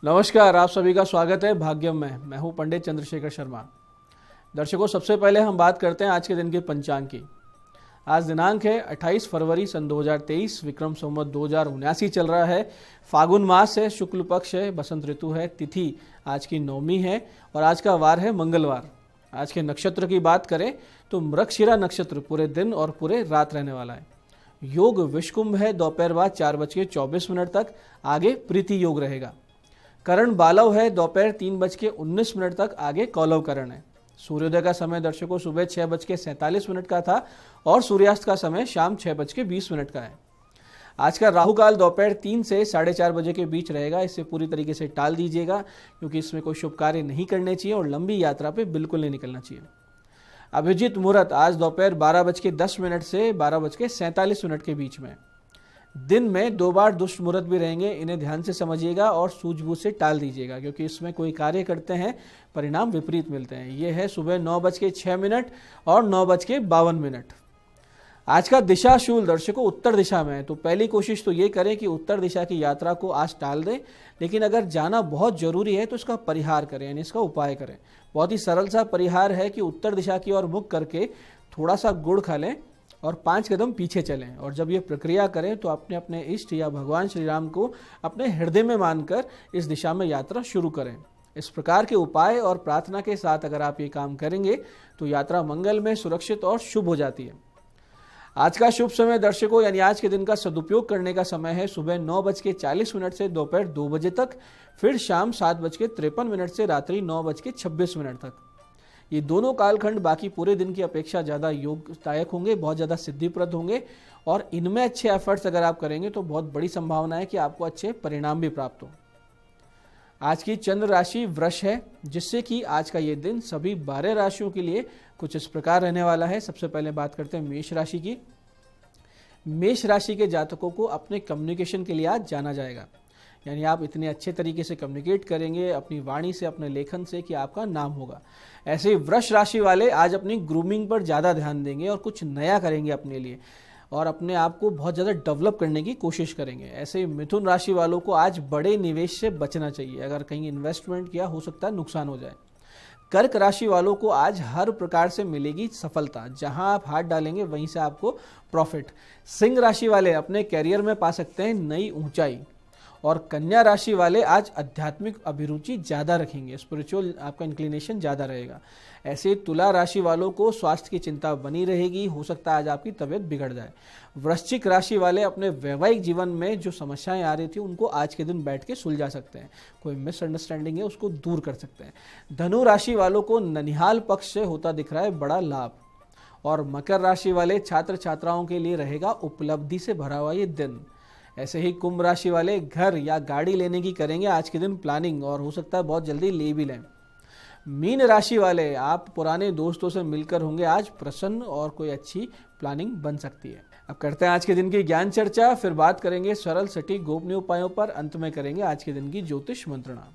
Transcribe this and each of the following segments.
नमस्कार, आप सभी का स्वागत है भाग्यम में। मैं हूं पंडित चंद्रशेखर शर्मा। दर्शकों, सबसे पहले हम बात करते हैं आज के दिन के पंचांग की। आज दिनांक है 28 फरवरी सन 2023, विक्रम संवत 2079 चल रहा है। फागुन मास है, शुक्ल पक्ष है, बसंत ऋतु है, तिथि आज की नवमी है और आज का वार है मंगलवार। आज के नक्षत्र की बात करें तो मृगशिरा नक्षत्र पूरे दिन और पूरे रात रहने वाला है। योग विषकुंभ है, दोपहर बाद 4:24 तक। आगे प्रीति योग रहेगा। करण बालव है, दोपहर 3:19 तक। आगे कौलव करण है। सूर्योदय का समय दर्शकों सुबह 6:47 का था और सूर्यास्त का समय शाम 6:20 का है। आज का राहु काल दोपहर 3 से 4:30 बजे के बीच रहेगा। इसे पूरी तरीके से टाल दीजिएगा क्योंकि इसमें कोई शुभ कार्य नहीं करने चाहिए और लंबी यात्रा पे बिल्कुल नहीं निकलना चाहिए। अभिजीत मुहूर्त आज दोपहर 12:10 से 12:47 के बीच में। दिन में 2 बार दुष्ट मुहूर्त भी रहेंगे, इन्हें ध्यान से समझिएगा और सूझबूझ से टाल दीजिएगा क्योंकि इसमें कोई कार्य करते हैं परिणाम विपरीत मिलते हैं। ये है सुबह 9:06 और 9:52। आज का दिशा शूल दर्शकों उत्तर दिशा में है, तो पहली कोशिश तो ये करें कि उत्तर दिशा की यात्रा को आज टाल दें। लेकिन अगर जाना बहुत जरूरी है तो इसका परिहार करें, यानी इसका उपाय करें। बहुत ही सरल सा परिहार है कि उत्तर दिशा की ओर मुख करके थोड़ा सा गुड़ खा लें और 5 कदम पीछे चलें। और जब ये प्रक्रिया करें तो अपने अपने इष्ट या भगवान श्री राम को अपने हृदय में मानकर इस दिशा में यात्रा शुरू करें। इस प्रकार के उपाय और प्रार्थना के साथ अगर आप ये काम करेंगे तो यात्रा मंगल में सुरक्षित और शुभ हो जाती है। आज का शुभ समय दर्शकों, यानी आज के दिन का सदुपयोग करने का समय है सुबह 9:40 से दोपहर 2 बजे तक, फिर शाम 7:53 से रात्रि 9:26 तक। ये दोनों कालखंड बाकी पूरे दिन की अपेक्षा ज़्यादा योगदायक होंगे, बहुत ज़्यादा सिद्धिप्रद होंगे और इनमें अच्छे एफर्ट्स अगर आप करेंगे तो बहुत बड़ी संभावना है कि आपको अच्छे परिणाम भी प्राप्त हो। आज की चंद्र राशि वृष है, जिससे कि आज का ये दिन सभी 12 राशियों के लिए कुछ इस प्रकार रहने वाला है। सबसे पहले बात करते हैं मेष राशि की। मेष राशि के जातकों को अपने कम्युनिकेशन के लिए आज जाना जाएगा, यानी आप इतने अच्छे तरीके से कम्युनिकेट करेंगे अपनी वाणी से, अपने लेखन से कि आपका नाम होगा। ऐसे ही वृष राशि वाले आज अपनी ग्रूमिंग पर ज़्यादा ध्यान देंगे और कुछ नया करेंगे अपने लिए और अपने आप को बहुत ज़्यादा डेवलप करने की कोशिश करेंगे। ऐसे ही मिथुन राशि वालों को आज बड़े निवेश से बचना चाहिए। अगर कहीं इन्वेस्टमेंट किया हो सकता है नुकसान हो जाए। कर्क राशि वालों को आज हर प्रकार से मिलेगी सफलता, जहां आप हाथ डालेंगे वहीं से आपको प्रॉफिट। सिंह राशि वाले अपने कैरियर में पा सकते हैं नई ऊंचाई और कन्या राशि वाले आज आध्यात्मिक अभिरुचि ज़्यादा रखेंगे, स्पिरिचुअल आपका इंक्लिनेशन ज़्यादा रहेगा। ऐसे तुला राशि वालों को स्वास्थ्य की चिंता बनी रहेगी, हो सकता है आज आपकी तबीयत बिगड़ जाए। वृश्चिक राशि वाले अपने वैवाहिक जीवन में जो समस्याएं आ रही थी उनको आज के दिन बैठ के सुलझा सकते हैं। कोई मिसअंडरस्टैंडिंग है उसको दूर कर सकते हैं। धनु राशि वालों को ननिहाल पक्ष से होता दिख रहा है बड़ा लाभ। और मकर राशि वाले छात्र छात्राओं के लिए रहेगा उपलब्धि से भरा हुआ ये दिन। ऐसे ही कुंभ राशि वाले घर या गाड़ी लेने की करेंगे आज के दिन प्लानिंग और हो सकता है बहुत जल्दी ले भी लें। मीन राशि वाले आप पुराने दोस्तों से मिलकर होंगे आज प्रसन्न और कोई अच्छी प्लानिंग बन सकती है। अब करते हैं आज के दिन की ज्ञान चर्चा, फिर बात करेंगे सरल सटीक गोपनीय उपायों पर, अंत में करेंगे आज के दिन की ज्योतिष मंत्रणा।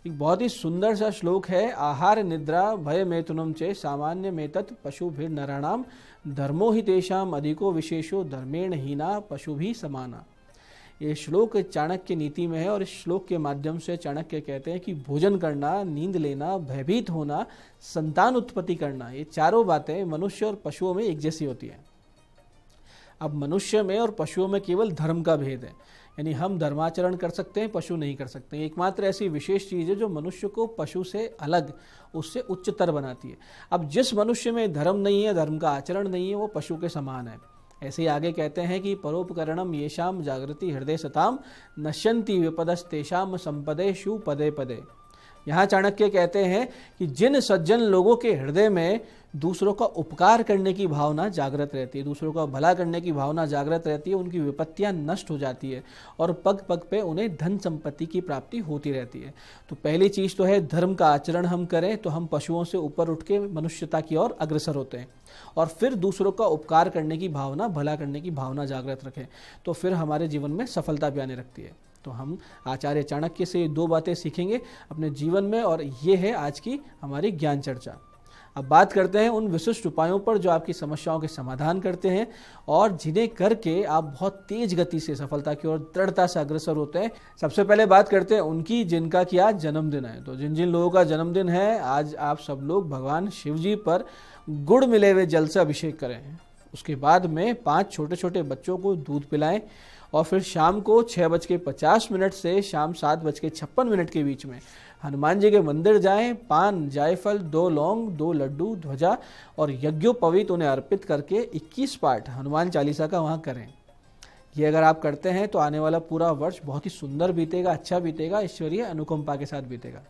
एक बहुत ही सुंदर सा श्लोक है। आहार निद्रा भय मैथुनम चे सामान्य मेतत् पशु भी नराणाम धर्मो ही तेषाम अधिको विशेषो धर्मेण हीना पशु भी समाना। ये श्लोक चाणक्य नीति में है और इस श्लोक के माध्यम से चाणक्य कहते हैं कि भोजन करना, नींद लेना, भयभीत होना, संतान उत्पत्ति करना, ये चारों बातें मनुष्य और पशुओं में एक जैसी होती है। अब मनुष्य में और पशुओं में केवल धर्म का भेद है, यानी हम धर्माचरण कर सकते हैं, पशु नहीं कर सकते। एकमात्र ऐसी विशेष चीज़ है जो मनुष्य को पशु से अलग, उससे उच्चतर बनाती है। अब जिस मनुष्य में धर्म नहीं है, धर्म का आचरण नहीं है, वो पशु के समान है। ऐसे ही आगे कहते हैं कि परोपकरणम येषाम जागृति हृदय सताम नश्यन्ति विपदस्तेषाम संपदेषु पदे पदे। यहाँ चाणक्य कहते हैं कि जिन सज्जन लोगों के हृदय में दूसरों का उपकार करने की भावना जागृत रहती है, दूसरों का भला करने की भावना जागृत रहती है, उनकी विपत्तियां नष्ट हो जाती है और पग पग पे उन्हें धन संपत्ति की प्राप्ति होती रहती है। तो पहली चीज़ तो है धर्म का आचरण हम करें तो हम पशुओं से ऊपर उठ के मनुष्यता की ओर अग्रसर होते हैं और फिर दूसरों का उपकार करने की भावना, भला करने की भावना जागृत रखें तो फिर हमारे जीवन में सफलता भी आने लगती है। तो हम आचार्य चाणक्य से 2 बातें सीखेंगे अपने जीवन में और ये है आज की हमारी ज्ञान चर्चा। अब बात करते हैं उन विशिष्ट उपायों पर जो आपकी समस्याओं के समाधान करते हैं और जिन्हें करके आप बहुत तेज गति से सफलता की ओर दृढ़ता से अग्रसर होते हैं। सबसे पहले बात करते हैं उनकी जिनका कि आज जन्मदिन है। तो जिन जिन लोगों का जन्मदिन है, आज आप सब लोग भगवान शिव जी पर गुड़ मिले हुए जल से अभिषेक करें। उसके बाद में 5 छोटे छोटे बच्चों को दूध पिलाएं और फिर शाम को 6:50 से शाम 7:56 के बीच में हनुमान जी के मंदिर जाएं, पान, जायफल, 2 लौंग, 2 लड्डू, ध्वजा और यज्ञोपवीत उन्हें अर्पित करके 21 पाठ हनुमान चालीसा का वहां करें। ये अगर आप करते हैं तो आने वाला पूरा वर्ष बहुत ही सुंदर बीतेगा, अच्छा बीतेगा, ईश्वरीय अनुकंपा के साथ बीतेगा।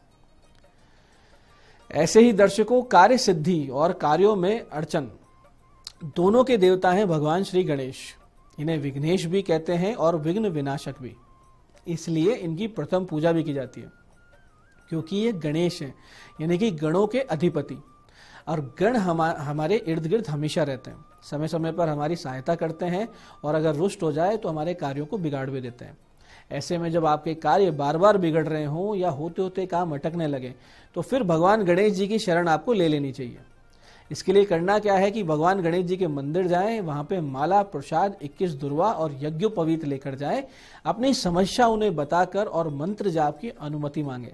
ऐसे ही दर्शकों, कार्य सिद्धि और कार्यों में अड़चन दोनों के देवता हैं भगवान श्री गणेश। इन्हें विघ्नेश भी कहते हैं और विघ्न विनाशक भी, इसलिए इनकी प्रथम पूजा भी की जाती है क्योंकि ये गणेश हैं, यानी कि गणों के अधिपति। और गण हमारे इर्द गिर्द हमेशा रहते हैं, समय समय पर हमारी सहायता करते हैं और अगर रुष्ट हो जाए तो हमारे कार्यों को बिगाड़ भी देते हैं। ऐसे में जब आपके कार्य बार बार बिगड़ रहे हों या होते होते काम अटकने लगे तो फिर भगवान गणेश जी की शरण आपको ले लेनी चाहिए। इसके लिए करना क्या है कि भगवान गणेश जी के मंदिर जाएं, वहां पे माला, प्रसाद, 21 दुर्वा और यज्ञोपवीत लेकर जाएं, अपनी समस्या उन्हें बताकर और मंत्र जाप की अनुमति मांगे।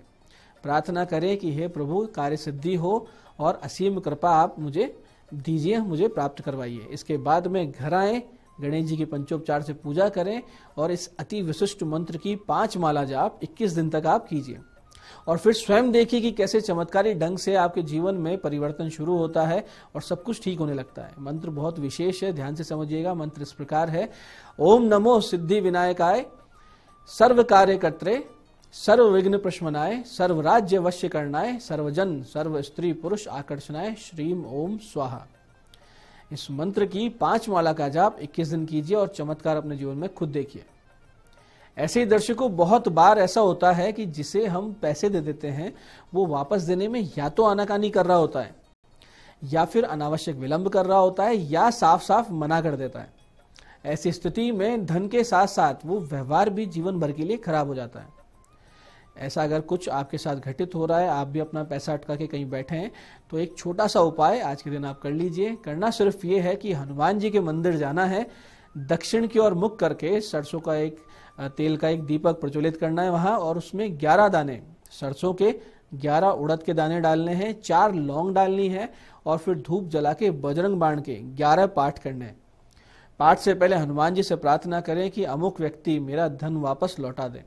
प्रार्थना करें कि हे प्रभु, कार्य सिद्धि हो और असीम कृपा आप मुझे दीजिए, मुझे प्राप्त करवाइए। इसके बाद में घर आएं, गणेश जी की पंचोपचार से पूजा करें और इस अति विशिष्ट मंत्र की 5 माला जाप 21 दिन तक आप कीजिए और फिर स्वयं देखिए कि कैसे चमत्कारी ढंग से आपके जीवन में परिवर्तन शुरू होता है और सब कुछ ठीक होने लगता है। मंत्र बहुत विशेष है, ध्यान से समझिएगा। मंत्र इस प्रकार है: ओम नमो सिद्धि विनायकाय, सर्व कार्य कर्त्रे, सर्व विघ्न प्रशमनाय, सर्व राज्य वश्य करनाय, सर्वजन सर्व स्त्री पुरुष आकर्षणाय, श्रीम ओम स्वाहा। इस मंत्र की 5 माला का जाप 21 दिन कीजिए और चमत्कार अपने जीवन में खुद देखिए। ऐसे ही दर्शकों, बहुत बार ऐसा होता है कि जिसे हम पैसे दे देते हैं वो वापस देने में या तो आनाकानी कर रहा होता है या फिर अनावश्यक विलंब कर रहा होता है या साफ साफ मना कर देता है। ऐसी स्थिति में धन के साथ साथ वो व्यवहार भी जीवन भर के लिए खराब हो जाता है। ऐसा अगर कुछ आपके साथ घटित हो रहा है, आप भी अपना पैसा अटका के कहीं बैठे हैं, तो एक छोटा सा उपाय आज के दिन आप कर लीजिए। करना सिर्फ ये है कि हनुमान जी के मंदिर जाना है, दक्षिण की ओर मुख करके सरसों का एक तेल का एक दीपक प्रज्वलित करना है वहां और उसमें 11 दाने सरसों के, 11 उड़द के दाने डालने हैं, 4 लौंग डालनी है और फिर धूप जला के बजरंग बाण के 11 पाठ करने हैं। पाठ से पहले हनुमान जी से प्रार्थना करें कि अमुक व्यक्ति मेरा धन वापस लौटा दे।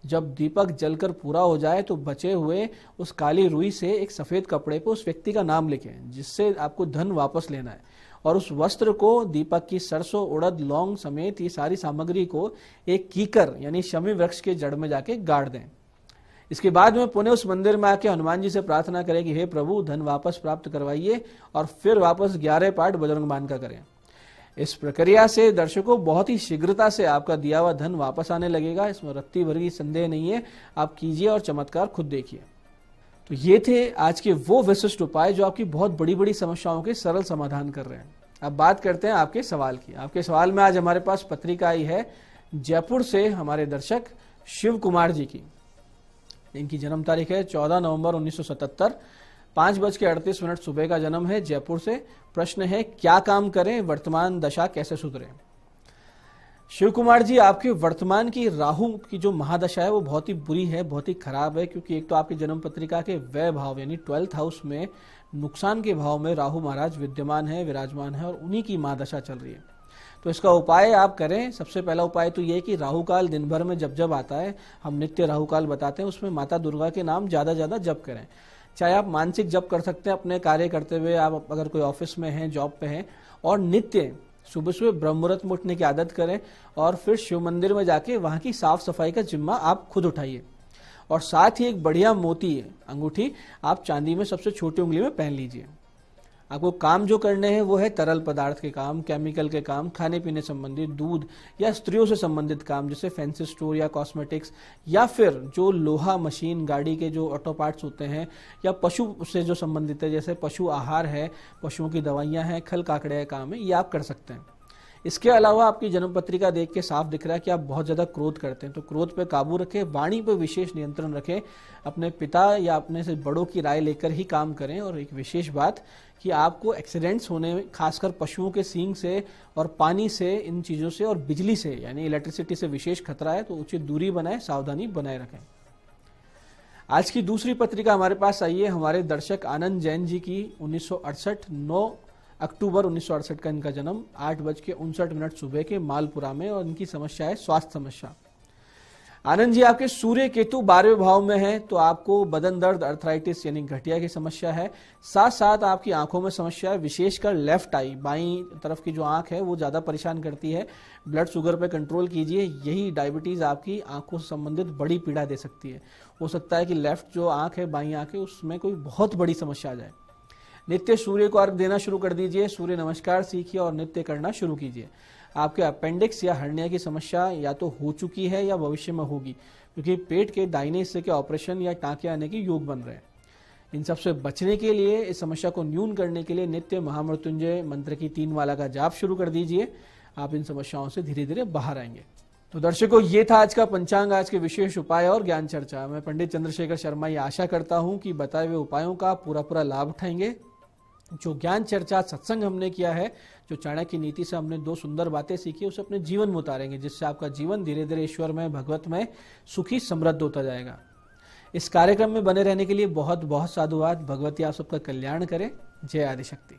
जब दीपक जलकर पूरा हो जाए तो बचे हुए उस काली रुई से एक सफेद कपड़े पर उस व्यक्ति का नाम लिखें जिससे आपको धन वापस लेना है और उस वस्त्र को दीपक की सरसों, उड़द, लौंग समेत ये सारी सामग्री को एक कीकर यानी शमी वृक्ष के जड़ में जाके गाड़ दें। इसके बाद में पुनः उस मंदिर में आके हनुमान जी से प्रार्थना करें कि हे प्रभु, धन वापस प्राप्त करवाइए और फिर वापस 11 पाठ बजरंग बाण का करें। इस प्रक्रिया से दर्शकों बहुत ही शीघ्रता से आपका दिया हुआ धन वापस आने लगेगा, इसमें रत्ती भर की संदेह नहीं है। आप कीजिए और चमत्कार खुद देखिए। तो ये थे आज के वो विशिष्ट उपाय जो आपकी बहुत बड़ी बड़ी समस्याओं के सरल समाधान कर रहे हैं। अब बात करते हैं आपके सवाल की। आपके सवाल में आज हमारे पास पत्रिका आई है जयपुर से हमारे दर्शक शिव कुमार जी की। इनकी जन्म तारीख है 14 नवंबर 1977, 5:38 सुबह का जन्म है, जयपुर से। प्रश्न है, क्या काम करें, वर्तमान दशा कैसे सुधरे। शिव कुमार जी, आपके वर्तमान की राहु की जो महादशा है वो बहुत ही बुरी है, बहुत ही खराब है, क्योंकि एक तो आपकी जन्म पत्रिका के व्यय भाव यानी 12th हाउस में नुकसान के भाव में राहु महाराज विद्यमान है, विराजमान है और उन्हीं की महादशा चल रही है। तो इसका उपाय आप करें। सबसे पहला उपाय तो ये कि राहु काल दिन भर में जब जब आता है, हम नित्य राहु काल बताते हैं, उसमें माता दुर्गा के नाम ज्यादा ज्यादा जप करें। चाहे आप मानसिक जप कर सकते हैं अपने कार्य करते हुए, आप अगर कोई ऑफिस में हैं, जॉब पे हैं, और नित्य सुबह सुबह ब्रह्म मुहूर्त में उठने की आदत करें और फिर शिव मंदिर में जाके वहां की साफ सफाई का जिम्मा आप खुद उठाइए। और साथ ही एक बढ़िया मोती अंगूठी आप चांदी में सबसे छोटी उंगली में पहन लीजिए। आपको काम जो करने हैं वो है तरल पदार्थ के काम, केमिकल के काम, खाने पीने संबंधित, दूध या स्त्रियों से संबंधित काम जैसे फैंसी स्टोर या कॉस्मेटिक्स, या फिर जो लोहा, मशीन, गाड़ी के जो ऑटो पार्ट्स होते हैं, या पशु से जो संबंधित है जैसे पशु आहार है, पशुओं की दवाइयां हैं, खल काकड़े का काम है, ये आप कर सकते हैं। इसके अलावा आपकी जन्म पत्रिका देख के साफ दिख रहा है कि आप बहुत ज्यादा क्रोध करते हैं, तो क्रोध पे काबू रखें, वाणी पे विशेष नियंत्रण रखें, अपने पिता या अपने से बड़ों की राय लेकर ही काम करें। और एक विशेष बात कि आपको एक्सीडेंट्स होने में, खासकर पशुओं के सींग से और पानी से, इन चीजों से और बिजली से यानी इलेक्ट्रिसिटी से विशेश खतरा है, तो उचित दूरी बनाए, सावधानी बनाए रखें। आज की दूसरी पत्रिका हमारे पास आई है हमारे दर्शक आनंद जैन जी की। 1968 9 अक्टूबर 1968 का इनका जन्म, 8:59 सुबह के मालपुरा में, और इनकी समस्या है स्वास्थ्य समस्या। आनंद जी, आपके सूर्य केतु 12वें भाव में है, तो आपको बदन दर्द, अर्थराइटिस यानी गठिया की समस्या है। साथ साथ आपकी आंखों में समस्या है, विशेषकर लेफ्ट आई, बाईं तरफ की जो आंख है वो ज्यादा परेशान करती है। ब्लड शुगर पे कंट्रोल कीजिए, यही डायबिटीज आपकी आंखों से संबंधित बड़ी पीड़ा दे सकती है। हो सकता है कि लेफ्ट जो आंख है, बाईं आंख है, उसमें कोई बहुत बड़ी समस्या आ जाए। नित्य सूर्य को अर्घ देना शुरू कर दीजिए, सूर्य नमस्कार सीखिए और नित्य करना शुरू कीजिए। आपके अपेंडिक्स या हर्निया की समस्या या तो हो चुकी है या भविष्य में होगी, क्योंकि पेट के दाहिने हिस्से के ऑपरेशन या टांके आने के योग बन रहे हैं। इन सबसे बचने के लिए, इस समस्या को न्यून करने के लिए नित्य महामृत्युंजय मंत्र की 3 माला का जाप शुरू कर दीजिए। आप इन समस्याओं से धीरे धीरे बाहर आएंगे। तो दर्शकों, ये था आज का पंचांग, आज के विशेष उपाय और ज्ञान चर्चा। मैं पंडित चंद्रशेखर शर्मा ये आशा करता हूं कि बताए हुए उपायों का पूरा लाभ उठाएंगे। जो ज्ञान चर्चा सत्संग हमने किया है, जो चाणक्य नीति से हमने 2 सुंदर बातें सीखी, उसे अपने जीवन में उतारेंगे, जिससे आपका जीवन धीरे धीरे ईश्वरमय, भगवतमय, सुखी, समृद्ध होता जाएगा। इस कार्यक्रम में बने रहने के लिए बहुत बहुत साधुवाद। भगवती आप सबका कल्याण करे। जय आदिशक्ति।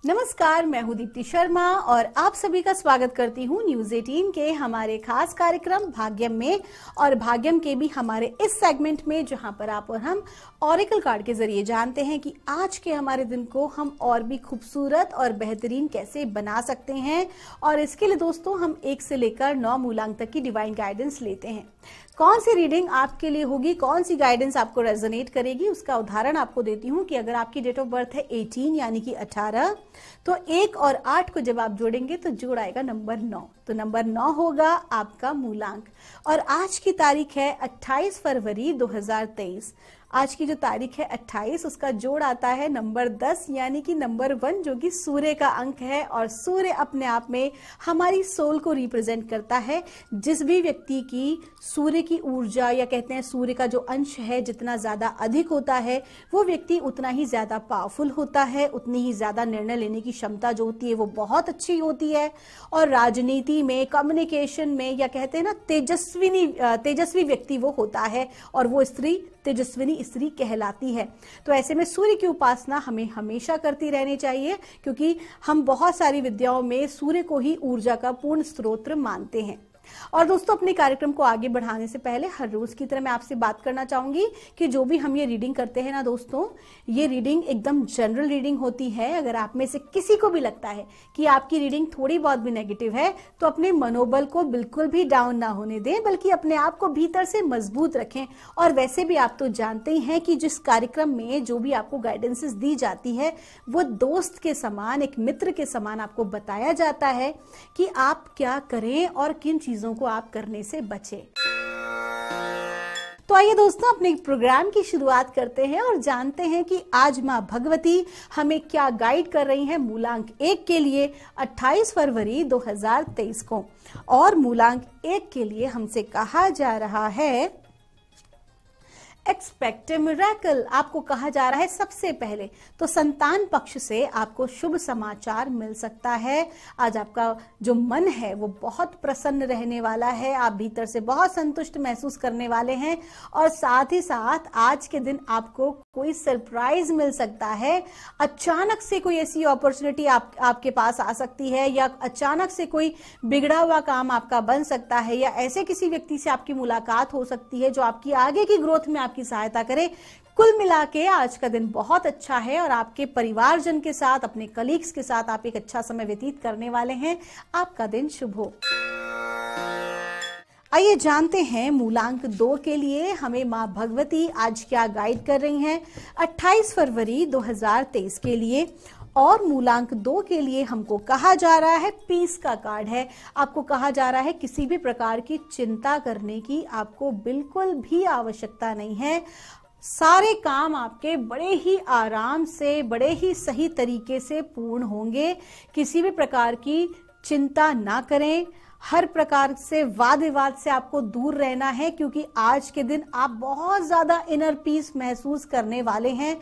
नमस्कार, मैं हूं दीप्ति शर्मा और आप सभी का स्वागत करती हूं न्यूज 18 के हमारे खास कार्यक्रम भाग्यम में, और भाग्यम के भी हमारे इस सेगमेंट में, जहां पर आप और हम ऑरेकल कार्ड के जरिए जानते हैं कि आज के हमारे दिन को हम और भी खूबसूरत और बेहतरीन कैसे बना सकते हैं। और इसके लिए दोस्तों हम 1 से लेकर 9 मूलांक तक की डिवाइन गाइडेंस लेते हैं। कौन सी रीडिंग आपके लिए होगी, कौन सी गाइडेंस आपको रेजोनेट करेगी, उसका उदाहरण आपको देती हूं कि अगर आपकी डेट ऑफ बर्थ है 18 यानी कि 18, तो 1 और 8 को जब आप जोड़ेंगे तो जोड़ आएगा नंबर 9। तो नंबर 9 होगा आपका मूलांक। और आज की तारीख है 28 फरवरी 2023। आज की जो तारीख है 28, उसका जोड़ आता है नंबर 10 यानी कि नंबर 1, जो कि सूर्य का अंक है। और सूर्य अपने आप में हमारी सोल को रिप्रेजेंट करता है। जिस भी व्यक्ति की सूर्य की ऊर्जा, या कहते हैं सूर्य का जो अंश है, जितना ज्यादा अधिक होता है, वो व्यक्ति उतना ही ज्यादा पावरफुल होता है, उतनी ही ज्यादा निर्णय लेने की क्षमता जो होती है वो बहुत अच्छी होती है। और राजनीति में, कम्युनिकेशन में, या कहते हैं ना तेजस्वी व्यक्ति वो होता है, और वो स्त्री तेजस्विनी स्त्री कहलाती है। तो ऐसे में सूर्य की उपासना हमें हमेशा करती रहनी चाहिए, क्योंकि हम बहुत सारी विद्याओं में सूर्य को ही ऊर्जा का पूर्ण स्रोत मानते हैं। और दोस्तों, अपने कार्यक्रम को आगे बढ़ाने से पहले हर रोज की तरह मैं आपसे बात करना चाहूंगी कि जो भी हम ये रीडिंग करते हैं ना दोस्तों, ये रीडिंग एकदम जनरल रीडिंग होती है। अगर आप में से किसी को भी लगता है कि आपकी रीडिंग थोड़ी बहुत भी नेगेटिव है, तो अपने मनोबल को बिल्कुल भी डाउन ना होने दें, बल्कि अपने आप को भीतर से मजबूत रखें। और वैसे भी आप तो जानते ही हैं कि जिस कार्यक्रम में जो भी आपको गाइडेंसेस दी जाती है, वो दोस्त के समान, एक मित्र के समान आपको बताया जाता है कि आप क्या करें और किन चीजों को आप करने से बचें। तो आइए दोस्तों, अपने प्रोग्राम की शुरुआत करते हैं और जानते हैं कि आज मां भगवती हमें क्या गाइड कर रही हैं मूलांक 1 के लिए 28 फरवरी 2023 को। और मूलांक 1 के लिए हमसे कहा जा रहा है एक्सपेक्ट ए मिरेकल। आपको कहा जा रहा है सबसे पहले तो संतान पक्ष से आपको शुभ समाचार मिल सकता है। आज आपका जो मन है वो बहुत प्रसन्न रहने वाला है, आप भीतर से बहुत संतुष्ट महसूस करने वाले हैं। और साथ ही साथ आज के दिन आपको कोई सरप्राइज मिल सकता है। अचानक से कोई ऐसी अपॉर्चुनिटी आपके पास आ सकती है, या अचानक से कोई बिगड़ा हुआ काम आपका बन सकता है, या ऐसे किसी व्यक्ति से आपकी मुलाकात हो सकती है जो आपकी आगे की ग्रोथ में की सहायता करे। कुल मिला के आज का दिन बहुत अच्छा है और आपके परिवारजन के साथ, अपने कलीग्स के साथ आप एक अच्छा समय व्यतीत करने वाले हैं। आपका दिन शुभ हो। आइए जानते हैं मूलांक 2 के लिए हमें मां भगवती आज क्या गाइड कर रही हैं 28 फरवरी 2023 के लिए। और मूलांक 2 के लिए हमको कहा जा रहा है पीस का कार्ड है। आपको कहा जा रहा है किसी भी प्रकार की चिंता करने की आपको बिल्कुल भी आवश्यकता नहीं है। सारे काम आपके बड़े ही आराम से, बड़े ही सही तरीके से पूर्ण होंगे। किसी भी प्रकार की चिंता ना करें। हर प्रकार से वाद विवाद से आपको दूर रहना है, क्योंकि आज के दिन आप बहुत ज्यादा इनर पीस महसूस करने वाले हैं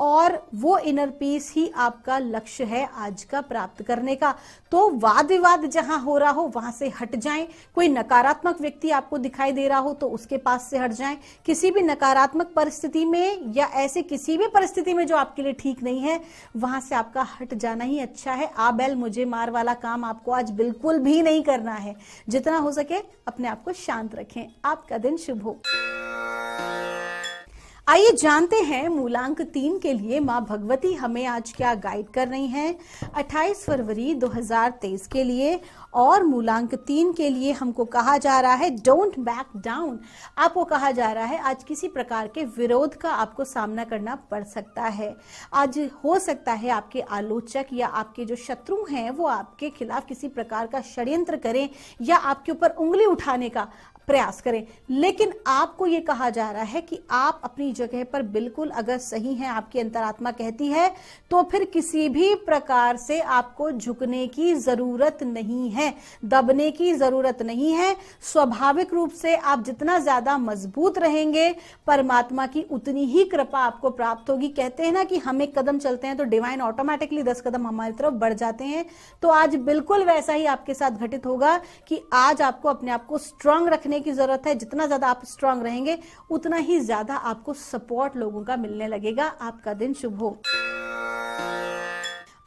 और वो इनर पीस ही आपका लक्ष्य है आज का प्राप्त करने का। तो वाद विवाद जहां हो रहा हो वहां से हट जाएं। कोई नकारात्मक व्यक्ति आपको दिखाई दे रहा हो तो उसके पास से हट जाएं। किसी भी नकारात्मक परिस्थिति में या ऐसे किसी भी परिस्थिति में जो आपके लिए ठीक नहीं है वहां से आपका हट जाना ही अच्छा है। आ बैल मुझे मार वाला काम आपको आज बिल्कुल भी नहीं करना है। जितना हो सके अपने आप को शांत रखें। आपका दिन शुभ हो। आइए जानते हैं मूलांक 3 के लिए माँ भगवती हमें आज क्या गाइड कर रही हैं 28 फरवरी 2023 के लिए। और मूलांक 3 के लिए हमको कहा जा रहा है डोंट बैक डाउन। आपको कहा जा रहा है आज किसी प्रकार के विरोध का आपको सामना करना पड़ सकता है। आज हो सकता है आपके आलोचक या आपके जो शत्रु हैं वो आपके खिलाफ किसी प्रकार का षड्यंत्र करें या आपके ऊपर उंगली उठाने का प्रयास करें, लेकिन आपको ये कहा जा रहा है कि आप अपनी जगह पर बिल्कुल अगर सही हैं, आपकी अंतरात्मा कहती है, तो फिर किसी भी प्रकार से आपको झुकने की जरूरत नहीं है, दबने की जरूरत नहीं है। स्वाभाविक रूप से आप जितना ज्यादा मजबूत रहेंगे परमात्मा की उतनी ही कृपा आपको प्राप्त होगी। कहते हैं ना कि हम एक कदम चलते हैं तो डिवाइन ऑटोमेटिकली 10 कदम हमारी तरफ बढ़ जाते हैं। तो आज बिल्कुल वैसा ही आपके साथ घटित होगा कि आज आपको अपने आप को स्ट्रांग रखने की जरूरत है। जितना ज्यादा आप स्ट्रांग रहेंगे उतना ही ज्यादा आपको सपोर्ट लोगों का मिलने लगेगा। आपका दिन शुभ हो।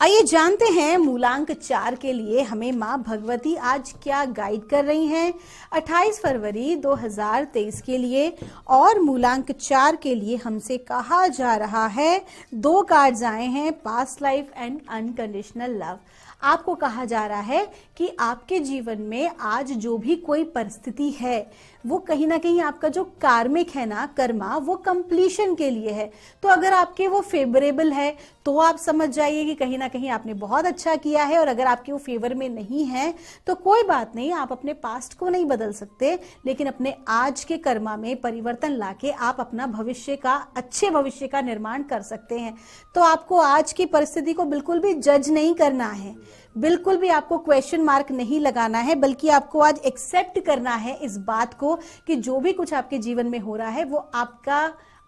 आइए जानते हैं मूलांक 4 के लिए हमें माँ भगवती आज क्या गाइड कर रही हैं 28 फरवरी 2023 के लिए। और मूलांक 4 के लिए हमसे कहा जा रहा है 2 कार्ड्स आए हैं past life and unconditional love. आपको कहा जा रहा है कि आपके जीवन में आज जो भी कोई परिस्थिति है वो कहीं ना कहीं आपका जो कार्मिक है ना, कर्मा, वो कंप्लीशन के लिए है। तो अगर आपके वो फेवरेबल है तो आप समझ जाइए कि कहीं ना कहीं आपने बहुत अच्छा किया है। और अगर आपके वो फेवर में नहीं है तो कोई बात नहीं, आप अपने पास्ट को नहीं बदल सकते, लेकिन अपने आज के कर्मा में परिवर्तन लाके आप अपना भविष्य का, अच्छे भविष्य का निर्माण कर सकते हैं। तो आपको आज की परिस्थिति को बिल्कुल भी जज नहीं करना है, बिल्कुल भी आपको क्वेश्चन मार्क नहीं लगाना है, बल्कि आपको आज एक्सेप्ट करना है इस बात को कि जो भी कुछ आपके जीवन में हो रहा है वो आपका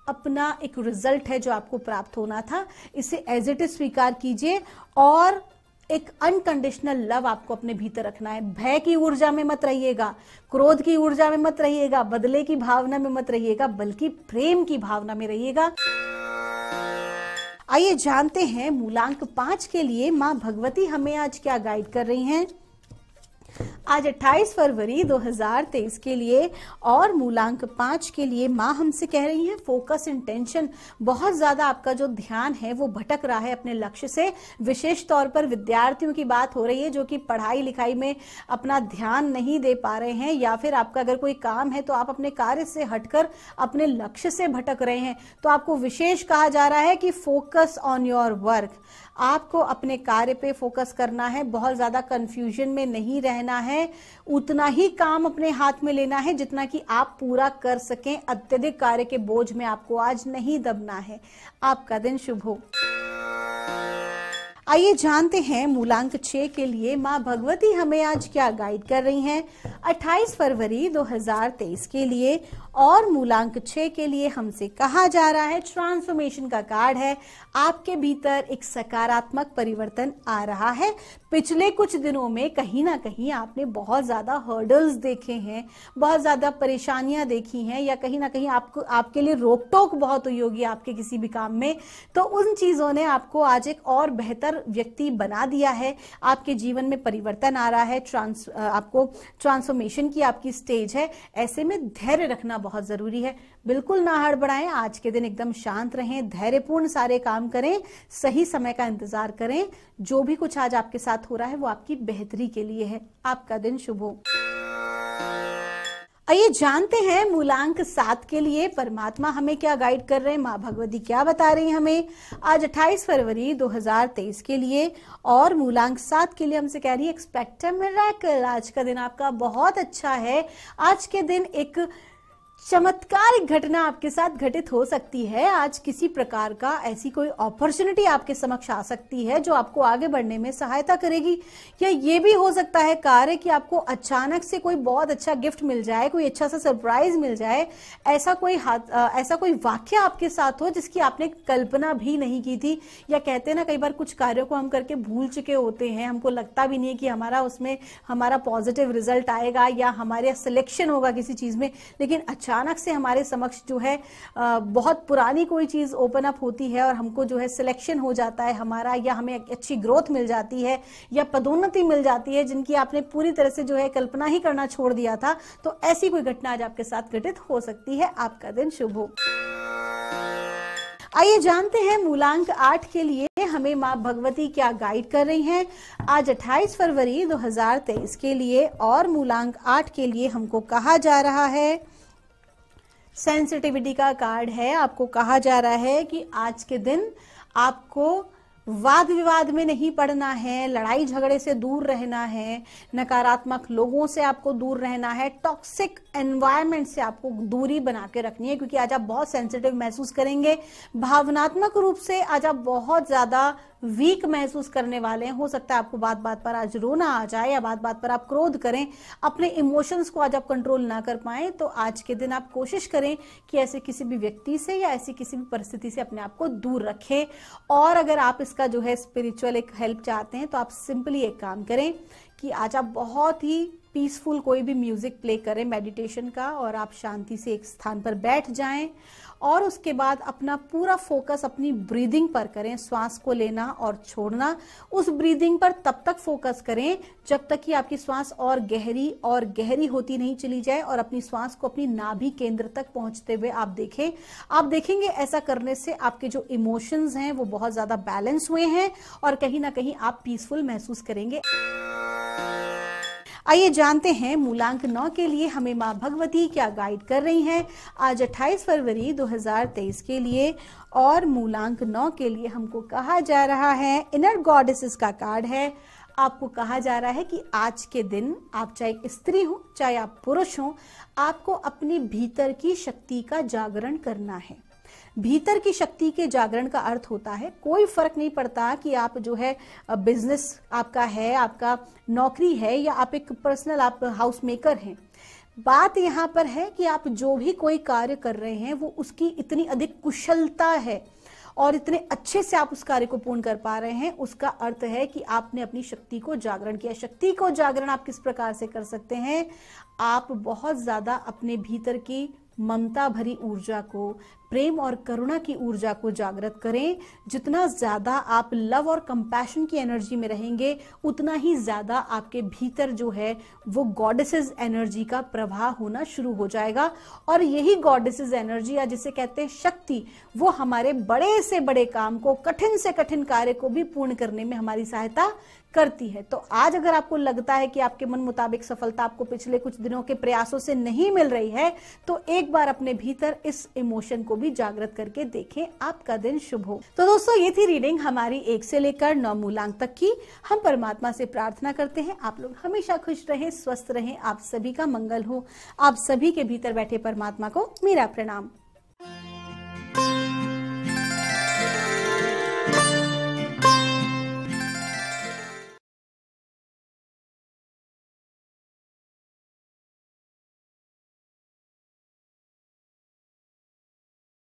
अपना एक रिजल्ट है जो आपको प्राप्त होना था। इसे एज इट इज स्वीकार कीजिए और एक अनकंडीशनल लव आपको अपने भीतर रखना है। भय की ऊर्जा में मत रहिएगा, क्रोध की ऊर्जा में मत रहिएगा, बदले की भावना में मत रहिएगा, बल्कि प्रेम की भावना में रहिएगा। आइए जानते हैं मूलांक 5 के लिए माँ भगवती हमें आज क्या गाइड कर रही हैं आज 28 फरवरी 2023 के लिए। और मूलांक 5 के लिए माँ हमसे कह रही हैं फोकस इंटेंशन। बहुत ज्यादा आपका जो ध्यान है वो भटक रहा है अपने लक्ष्य से। विशेष तौर पर विद्यार्थियों की बात हो रही है जो कि पढ़ाई लिखाई में अपना ध्यान नहीं दे पा रहे हैं, या फिर आपका अगर कोई काम है तो आप अपने कार्य से हटकर अपने लक्ष्य से भटक रहे हैं। तो आपको विशेष कहा जा रहा है कि फोकस ऑन योर वर्क। आपको अपने कार्य पे फोकस करना है, बहुत ज्यादा कंफ्यूजन में नहीं रहना है, उतना ही काम अपने हाथ में लेना है जितना कि आप पूरा कर सकें। अत्यधिक कार्य के बोझ में आपको आज नहीं दबना है। आपका दिन शुभ हो। आइए जानते हैं मूलांक 6 के लिए माँ भगवती हमें आज क्या गाइड कर रही हैं 28 फरवरी 2023 के लिए। और मूलांक 6 के लिए हमसे कहा जा रहा है ट्रांसफॉर्मेशन का कार्ड है। आपके भीतर एक सकारात्मक परिवर्तन आ रहा है। पिछले कुछ दिनों में कहीं ना कहीं आपने बहुत ज्यादा हर्डल्स देखे हैं, बहुत ज्यादा परेशानियां देखी हैं, या कहीं ना कहीं आपको आपके लिए रोक टोक बहुत हुई होगी आपके किसी भी काम में। तो उन चीजों ने आपको आज एक और बेहतर व्यक्ति बना दिया है। आपके जीवन में परिवर्तन आ रहा है, आपको ट्रांसफॉर्मेशन की आपकी स्टेज है। ऐसे में धैर्य रखना बहुत जरूरी है। बिल्कुल ना हड़बड़ाएं, आज के दिन एकदम शांत रहें, धैर्यपूर्ण सारे काम करें, सही समय का इंतजार करें। जो भी कुछ आज आपके साथ हो रहा है वो आपकी बेहतरी के लिए है। आपका दिन शुभ हो। आइए जानते हैं मूलांक 7 के लिए परमात्मा हमें क्या गाइड कर रहे हैं, माँ भगवती क्या बता रही हैं हमें आज 28 फरवरी 2023 के लिए। और मूलांक 7 के लिए हमसे कह रही है एक्सपेक्ट अ मिरेकल। आज का दिन आपका बहुत अच्छा है। आज के दिन एक चमत्कारिक घटना आपके साथ घटित हो सकती है। आज किसी प्रकार का ऐसी कोई अपॉर्चुनिटी आपके समक्ष आ सकती है जो आपको आगे बढ़ने में सहायता करेगी। या ये भी हो सकता है कार्य कि आपको अचानक से कोई बहुत अच्छा गिफ्ट मिल जाए, कोई अच्छा सा सरप्राइज मिल जाए, ऐसा कोई वाक्य आपके साथ हो जिसकी आपने कल्पना भी नहीं की थी। या कहते हैं ना, कई बार कुछ कार्यों को हम करके भूल चुके होते हैं, हमको लगता भी नहीं है कि हमारा पॉजिटिव रिजल्ट आएगा या हमारे सिलेक्शन होगा किसी चीज में, लेकिन अचानक से हमारे समक्ष जो है बहुत पुरानी कोई चीज ओपन अप होती है और हमको जो है सिलेक्शन हो जाता है हमारा, या हमें अच्छी ग्रोथ मिल जाती है या पदोन्नति मिल जाती है जिनकी आपने पूरी तरह से जो है कल्पना ही करना छोड़ दिया था। तो ऐसी कोई घटना आज आपके साथ घटित हो सकती है। आपका दिन शुभ हो। आइए जानते हैं मूलांक 8 के लिए हमें माँ भगवती क्या गाइड कर रही हैं आज 28 फरवरी 2023 के लिए। और मूलांक 8 के लिए हमको कहा जा रहा है, सेंसिटिविटी का कार्ड है। आपको कहा जा रहा है कि आज के दिन आपको वाद विवाद में नहीं पड़ना है, लड़ाई झगड़े से दूर रहना है, नकारात्मक लोगों से आपको दूर रहना है, टॉक्सिक एनवायरनमेंट से आपको दूरी बना के रखनी है, क्योंकि आज आप बहुत सेंसिटिव महसूस करेंगे। भावनात्मक रूप से आज आप बहुत ज्यादा वीक महसूस करने वाले हैं। हो सकता है आपको बात बात पर आज रोना आ जाए या बात बात पर आप क्रोध करें, अपने इमोशंस को आज आप कंट्रोल ना कर पाए। तो आज के दिन आप कोशिश करें कि ऐसे किसी भी व्यक्ति से या ऐसी किसी भी परिस्थिति से अपने आप को दूर रखें। और अगर आप इसका जो है स्पिरिचुअल एक हेल्प चाहते हैं तो आप सिंपली एक काम करें कि आज आप बहुत ही पीसफुल कोई भी म्यूजिक प्ले करें मेडिटेशन का, और आप शांति से एक स्थान पर बैठ जाएं और उसके बाद अपना पूरा फोकस अपनी ब्रीदिंग पर करें। श्वास को लेना और छोड़ना, उस ब्रीदिंग पर तब तक फोकस करें जब तक कि आपकी श्वास और गहरी होती नहीं चली जाए। और अपनी श्वास को अपनी नाभि केंद्र तक पहुंचते हुए आप देखेंगे ऐसा करने से आपके जो इमोशंस हैं वो बहुत ज्यादा बैलेंस हुए हैं और कहीं ना कहीं आप पीसफुल महसूस करेंगे। आइए जानते हैं मूलांक 9 के लिए हमें माँ भगवती क्या गाइड कर रही हैं आज 28 फरवरी 2023 के लिए। और मूलांक 9 के लिए हमको कहा जा रहा है, इनर गॉडेसेस का कार्ड है। आपको कहा जा रहा है कि आज के दिन आप चाहे स्त्री हो चाहे आप पुरुष हो, आपको अपनी भीतर की शक्ति का जागरण करना है। भीतर की शक्ति के जागरण का अर्थ होता है, कोई फर्क नहीं पड़ता कि आप जो है बिजनेस आपका है, आपका नौकरी है, या आप एक पर्सनल आप हाउस मेकर हैं। बात यहाँ पर है कि आप जो भी कोई कार्य कर रहे हैं वो उसकी इतनी अधिक कुशलता है और इतने अच्छे से आप उस कार्य को पूर्ण कर पा रहे हैं, उसका अर्थ है कि आपने अपनी शक्ति को जागरण किया। शक्ति को जागरण आप किस प्रकार से कर सकते हैं? आप बहुत ज्यादा अपने भीतर की ममता भरी ऊर्जा को, प्रेम और करुणा की ऊर्जा को जागृत करें। जितना ज्यादा आप लव और कंपैशन की एनर्जी में रहेंगे, उतना ही ज्यादा आपके भीतर जो है वो गॉडेसेस एनर्जी का प्रवाह होना शुरू हो जाएगा। और यही गॉडेसेस एनर्जी, या जिसे कहते हैं शक्ति, वो हमारे बड़े से बड़े काम को, कठिन से कठिन कार्य को भी पूर्ण करने में हमारी सहायता करती है। तो आज अगर आपको लगता है कि आपके मन मुताबिक सफलता आपको पिछले कुछ दिनों के प्रयासों से नहीं मिल रही है, तो एक बार अपने भीतर इस इमोशन को भी जागृत करके देखें। आपका दिन शुभ हो। तो दोस्तों, ये थी रीडिंग हमारी 1 से लेकर 9 मूलांक तक की। हम परमात्मा से प्रार्थना करते हैं आप लोग हमेशा खुश रहें, स्वस्थ रहें, आप सभी का मंगल हो। आप सभी के भीतर बैठे परमात्मा को मेरा प्रणाम।